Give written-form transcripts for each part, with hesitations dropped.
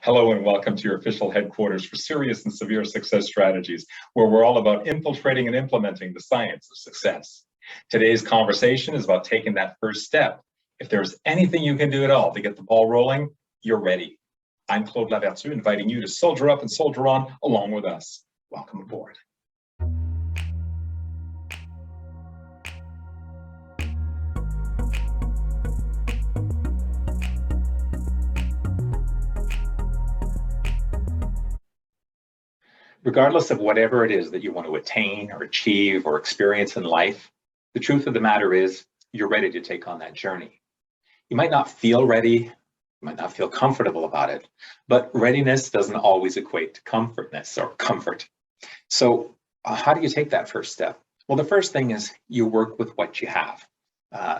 Hello and welcome to your official headquarters for Serious and Severe Success Strategies, where we're all about infiltrating and implementing the science of success. Today's conversation is about taking that first step. If there's anything you can do at all to get the ball rolling, you're ready. I'm Claude La Vertu, inviting you to soldier up and soldier on along with us. Welcome aboard. Regardless of whatever it is that you want to attain or achieve or experience in life, the truth of the matter is you're ready to take on that journey. You might not feel ready, you might not feel comfortable about it, but readiness doesn't always equate to comfortness or comfort. So how do you take that first step? Well, the first thing is you work with what you have.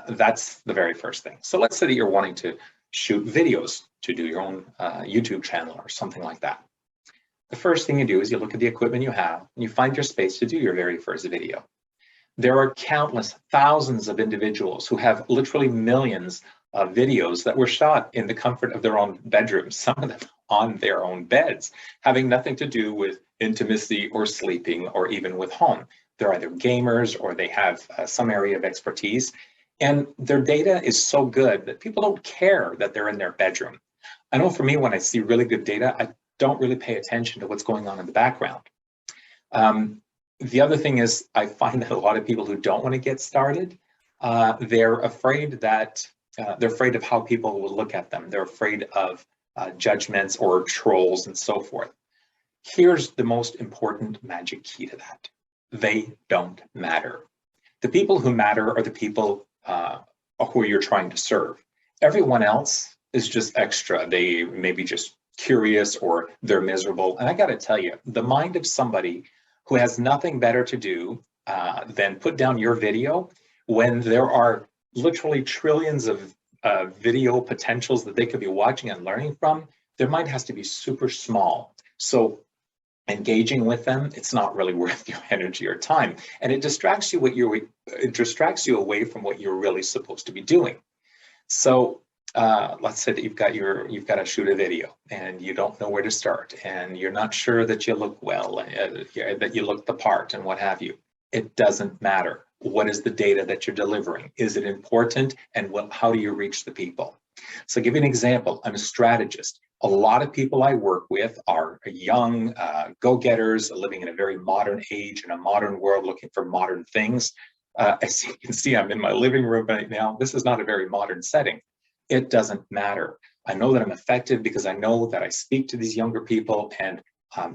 That's the very first thing. So let's say that you're wanting to shoot videos to do your own YouTube channel or something like that. The first thing you do is you look at the equipment you have and you find your space to do your very first video. There are countless thousands of individuals who have literally millions of videos that were shot in the comfort of their own bedrooms, some of them on their own beds, having nothing to do with intimacy or sleeping or even with home. They're either gamers or they have some area of expertise, and their data is so good that people don't care that they're in their bedroom. I know for me, when I see really good data, I don't really pay attention to what's going on in the background. The other thing is I find that a lot of people who don't want to get started, they're afraid of how people will look at them. They're afraid of judgments or trolls and so forth. Here's the most important magic key to that. They don't matter. The people who matter are the people who you're trying to serve. Everyone else is just extra. They may be just curious or they're miserable. And I got to tell you, the mind of somebody who has nothing better to do than put down your video when there are literally trillions of video potentials that they could be watching and learning from, their mind has to be super small. So engaging with them, it's not really worth your energy or time. And it distracts you away from what you're really supposed to be doing. So let's say that you've got to shoot a video and you don't know where to start and you're not sure that you look well, that you look the part and what have you. It doesn't matter. What is the data that you're delivering? Is it important? And how do you reach the people? So I'll give you an example. I'm a strategist. A lot of people I work with are young go-getters living in a very modern age, in a modern world, looking for modern things. As you can see, I'm in my living room right now. This is not a very modern setting. It doesn't matter. I know that I'm effective because I know that I speak to these younger people and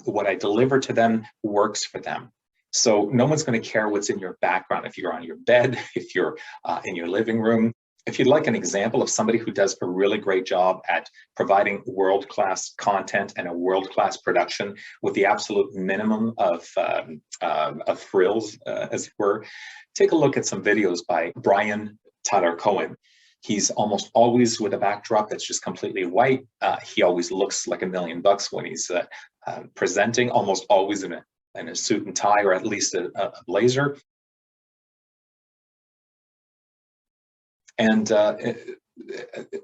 what I deliver to them works for them. So no one's going to care what's in your background. If you're on your bed, if you're in your living room. If you'd like an example of somebody who does a really great job at providing world-class content and a world-class production with the absolute minimum of frills, as it were, take a look at some videos by Brian Tyler Cohen. He's almost always with a backdrop that's just completely white. He always looks like $1 million when he's presenting, almost always in a suit and tie, or at least a blazer. And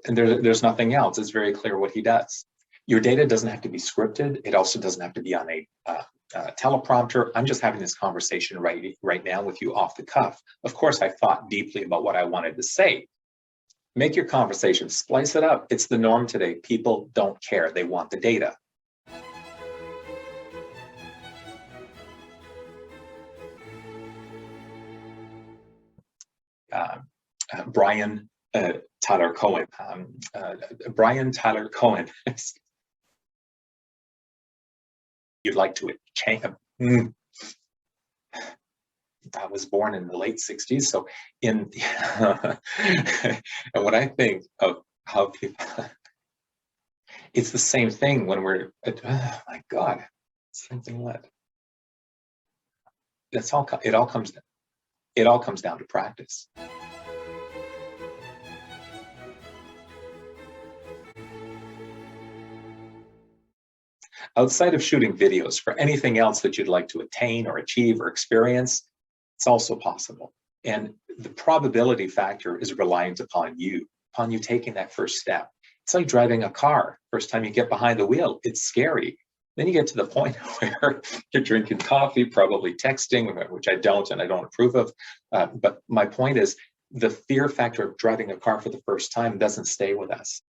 there's nothing else. It's very clear what he does. Your data doesn't have to be scripted. It also doesn't have to be on a teleprompter. I'm just having this conversation right now with you off the cuff. Of course, I thought deeply about what I wanted to say. Make your conversation, splice it up. It's the norm today. People don't care. They want the data. Brian Tyler Cohen. Brian Tyler Cohen. You'd like to change. I was born in the late 60s, so and when I think of how people, it's the same thing when we're, oh my God, something lit. It all comes down to practice. Outside of shooting videos, for anything else that you'd like to attain or achieve or experience, it's also possible. And the probability factor is reliant upon you taking that first step. It's like driving a car. First time you get behind the wheel, it's scary. Then you get to the point where you're drinking coffee, probably texting, which I don't and I don't approve of. But my point is, the fear factor of driving a car for the first time doesn't stay with us.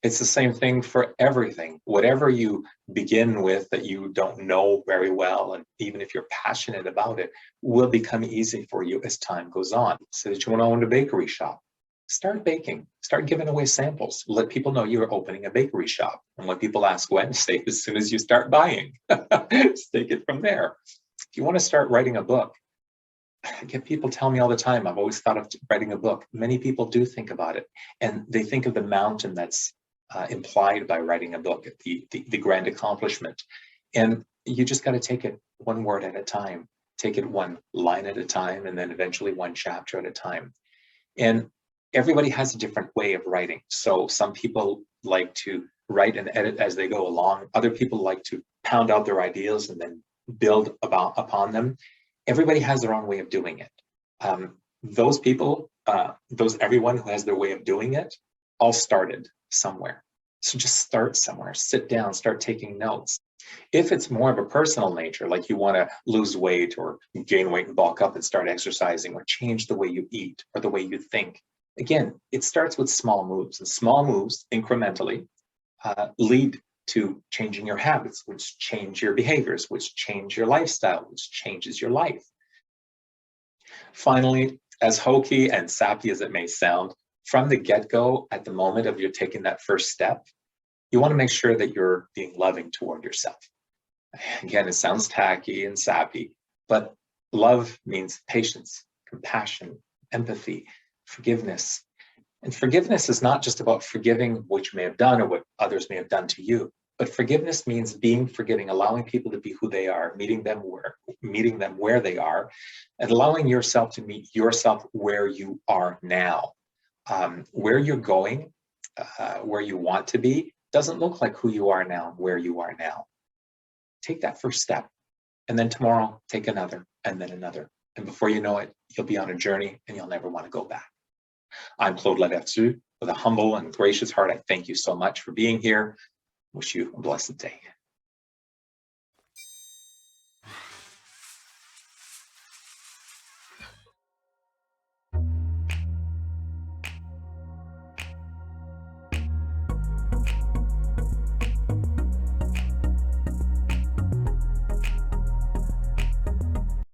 It's the same thing for everything. Whatever you begin with that you don't know very well, and even if you're passionate about it, will become easy for you as time goes on. So that you want to own a bakery shop, start baking, start giving away samples. Let people know you're opening a bakery shop. And when people ask when, say as soon as you start buying. Just take it from there. If you want to start writing a book, I get people tell me all the time, I've always thought of writing a book. Many people do think about it, and they think of the mountain that's implied by writing a book, the grand accomplishment. And you just got to take it one word at a time, take it one line at a time, and then eventually one chapter at a time. And everybody has a different way of writing. So some people like to write and edit as they go along. Other people like to pound out their ideas and then build upon them. Everybody has their own way of doing it. Those people, everyone who has their way of doing it, all started somewhere. So just start somewhere, sit down, start taking notes. If it's more of a personal nature, like you want to lose weight or gain weight and bulk up and start exercising, or change the way you eat or the way you think, again, it starts with small moves, and small moves incrementally lead to changing your habits, which change your behaviors, which change your lifestyle, which changes your life. Finally, as hokey and sappy as it may sound, from the get-go, at the moment of you taking that first step, you want to make sure that you're being loving toward yourself. Again, it sounds tacky and sappy, but love means patience, compassion, empathy, forgiveness. And forgiveness is not just about forgiving what you may have done or what others may have done to you, but forgiveness means being forgiving, allowing people to be who they are, meeting them where they are, and allowing yourself to meet yourself where you are now. Where you're going, where you want to be, doesn't look like who you are now, where you are now. Take that first step, and then tomorrow take another, and then another. And before you know it, you'll be on a journey and you'll never want to go back. I'm Claude La Vertu. With a humble and gracious heart, I thank you so much for being here. Wish you a blessed day.